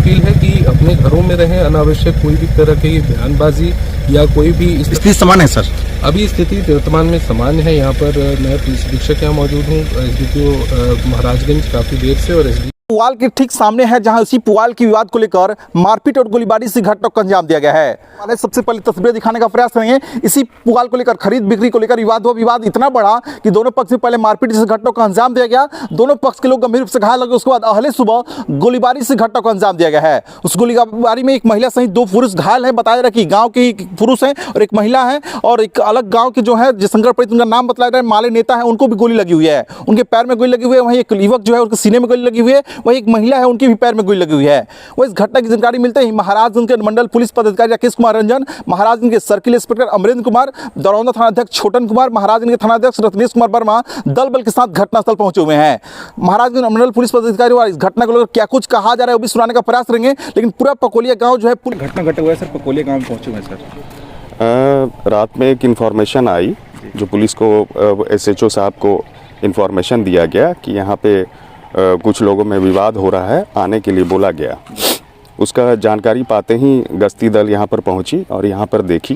Appeal है कि अपने घरों में रहें, अनावश्यक कोई भी तरह की बयानबाजी या कोई भी स्थिति समान है सर? अभी स्थिति वर्तमान में सामान्य है। यहाँ पर मैं पुलिस अधीक्षक यहाँ मौजूद हूँ, SDPO महाराजगंज काफ़ी देर से, और पुआल के ठीक सामने है जहां उसी पुआल की विवाद को लेकर मारपीट और गोलीबारी से घटना को अंजाम दिया गया है। सबसे पहले तस्वीरें दिखाने का प्रयास करेंगे। इसी पुआल को लेकर, खरीद बिक्री को लेकर विवाद हुआ। विवाद इतना बड़ा कि दोनों पक्ष में पहले मारपीट से घटना को अंजाम दिया गया। दोनों पक्ष के लोग गंभीर रूप से घायल लगे। उसके बाद अहले सुबह गोलीबारी से घटना को अंजाम दिया गया है। उस गोलीबारी में एक महिला सहित 2 पुरुष घायल है। बताया जा रहा है कि गाँव के पुरुष हैं और एक महिला है, और एक अलग गाँव के जो है शंकरपड़ी, उनका नाम बताया जा रहा है, माले नेता है, उनको भी गोली लगी हुई है। उनके पैर में गोली लगी हुई है। वहीं एक युवक जो है उसके सीने में गोली लगी हुई है। वहीं एक महिला है, उनके भी पैर में गोली लगी हुई है। वो इस घटना की जानकारी मिलते ही महाराजगंज के मंडल पुलिस पदाधिकारी राकेश कुमार रंजन, महाराजगंज के सर्किल इंस्पेक्टर अमरेंद्र कुमार, दरौंदा थाना अध्यक्ष छोटन कुमार, महाराजगंज के थाना अध्यक्ष रत्नेश कुमार वर्मा दल बल के साथ घटनास्थल पहुंचे हुए हैं। महाराजगंज मंडल पुलिस पदाधिकारी और इस घटना को लेकर क्या कुछ कहा जा रहा है वो भी सुनाने का प्रयास करेंगे। लेकिन पूरा पकोलिया गाँव जो है, घटना घटा हुआ है सर, पकोलिया गाँव में पहुंचे हुए हैं सर। रात में एक इन्फॉर्मेशन आई, जो पुलिस को SHO साहब को इन्फॉर्मेशन दिया गया कि यहाँ पे कुछ लोगों में विवाद हो रहा है, आने के लिए बोला गया। उसका जानकारी पाते ही गश्ती दल यहाँ पर पहुँची और यहाँ पर देखी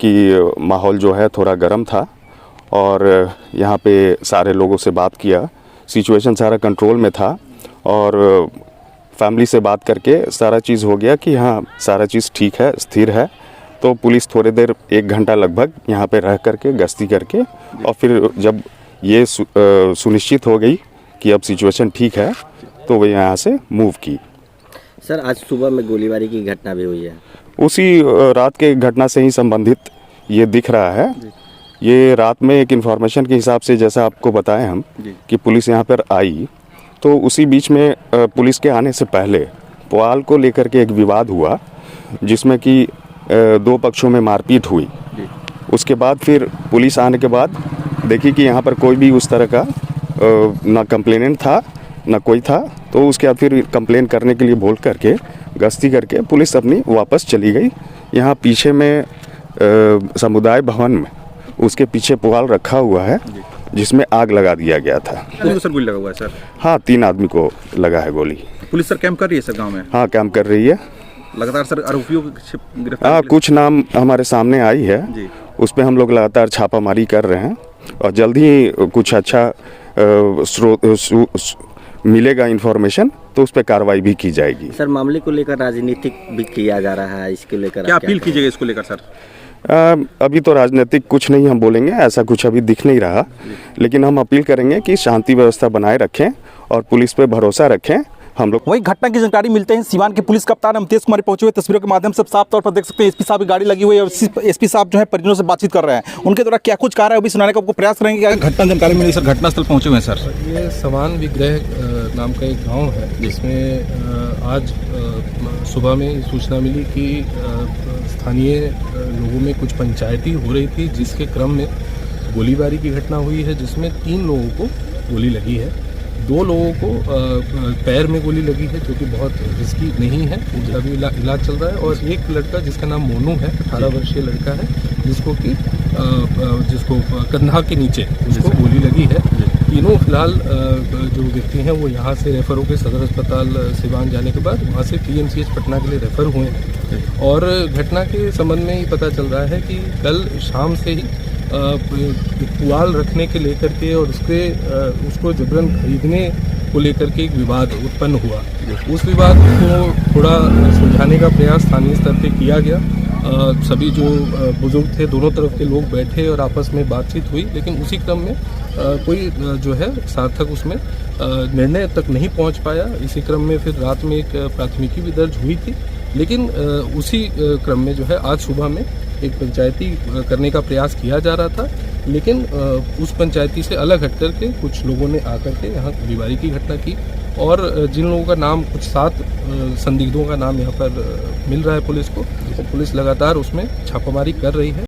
कि माहौल जो है थोड़ा गर्म था, और यहाँ पे सारे लोगों से बात किया। सिचुएशन सारा कंट्रोल में था, और फैमिली से बात करके सारा चीज़ हो गया कि हाँ सारा चीज़ ठीक है, स्थिर है। तो पुलिस थोड़ी देर 1 घंटा लगभग यहाँ पे रह करके गश्ती करके, और फिर जब ये सुनिश्चित हो गई कि अब सिचुएशन ठीक है, तो वो यहाँ से मूव की। सर आज सुबह में गोलीबारी की घटना भी हुई है। उसी रात के घटना से ही संबंधित ये दिख रहा है। ये रात में एक इन्फॉर्मेशन के हिसाब से, जैसा आपको बताएं हम, कि पुलिस यहाँ पर आई, तो उसी बीच में पुलिस के आने से पहले पुआल को लेकर के एक विवाद हुआ, जिसमें कि 2 पक्षों में मारपीट हुई। उसके बाद फिर पुलिस आने के बाद देखी कि यहाँ पर कोई भी उस तरह का ना कंप्लेनेंट था ना कोई था। तो उसके बाद फिर कंप्लेन करने के लिए बोल करके गश्ती करके पुलिस अपनी वापस चली गई। यहाँ पीछे में समुदाय भवन में उसके पीछे पुआल रखा हुआ है, जिसमें आग लगा दिया गया था। सर गोली लगा हुआ है सर? हाँ, 3 आदमी को लगा है गोली। पुलिस सर कैंप कर रही है सर गाँव में? हाँ, कैंप कर रही है लगातार सर। आरोपियों को गिरफ्तार? हाँ, कुछ नाम हमारे सामने आई है, उस पर हम लोग लगातार छापामारी कर रहे हैं, और जल्द ही कुछ अच्छा मिलेगा इन्फॉर्मेशन, तो उस पर कार्रवाई भी की जाएगी। सर मामले को लेकर राजनीतिक भी किया जा रहा है, इसके लेकर क्या अपील कीजिएगा इसको लेकर सर? अभी तो राजनीतिक कुछ नहीं हम बोलेंगे, ऐसा कुछ अभी दिख नहीं रहा, लेकिन हम अपील करेंगे कि शांति व्यवस्था बनाए रखें और पुलिस पे भरोसा रखें। हम लोग वही घटना की जानकारी मिलते हैं सीवान के पुलिस कप्तान अमतेश कुमार पहुंचे हुए। तस्वीरों के माध्यम से साफ तौर पर देख सकते हैं SP साहब की गाड़ी लगी हुई है, और SP साहब जो है परिजनों से बातचीत कर रहे हैं। उनके द्वारा क्या कुछ कहा है वो भी सुनाने का आपको प्रयास करेंगे। क्या घटना जानकारी मिली सर? घटनास्थल पहुंचे हुए हैं सर। ये समान विग्रह नाम का एक गांव है, जिसमें आज सुबह में सूचना मिली कि स्थानीय लोगों में कुछ पंचायती हो रही थी, जिसके क्रम में गोलीबारी की घटना हुई है, जिसमें 3 लोगों को गोली लगी है। 2 लोगों को पैर में गोली लगी है, जो कि बहुत रिस्की नहीं है, उनका भी इलाज चल रहा है। और एक लड़का जिसका नाम मोनू है, 18 वर्षीय लड़का है, जिसको कंधा के नीचे उसको गोली लगी है। तीनों फिलहाल जो व्यक्ति हैं वो यहाँ से रेफर होकर सदर अस्पताल सिवान जाने के बाद वहाँ से PMCH पटना के लिए रेफर हुए हैं। और घटना के संबंध में ही पता चल रहा है कि कल शाम से ही पुआल रखने के लेकर के और उसको जबरन खरीदने को लेकर के एक विवाद उत्पन्न हुआ। उस विवाद को थोड़ा सुलझाने का प्रयास स्थानीय स्तर पे किया गया। सभी जो बुजुर्ग थे, दोनों तरफ के लोग बैठे और आपस में बातचीत हुई, लेकिन उसी क्रम में कोई जो है सार्थक उसमें निर्णय तक नहीं पहुंच पाया। इसी क्रम में फिर रात में एक प्राथमिकी भी दर्ज हुई थी, लेकिन उसी क्रम में जो है आज सुबह में एक पंचायती करने का प्रयास किया जा रहा था, लेकिन उस पंचायती से अलग हट कर के कुछ लोगों ने आकर के यहाँ गोलीबारी की घटना की। और जिन लोगों का नाम, कुछ 7 संदिग्धों का नाम यहाँ पर मिल रहा है पुलिस को, तो पुलिस लगातार उसमें छापामारी कर रही है।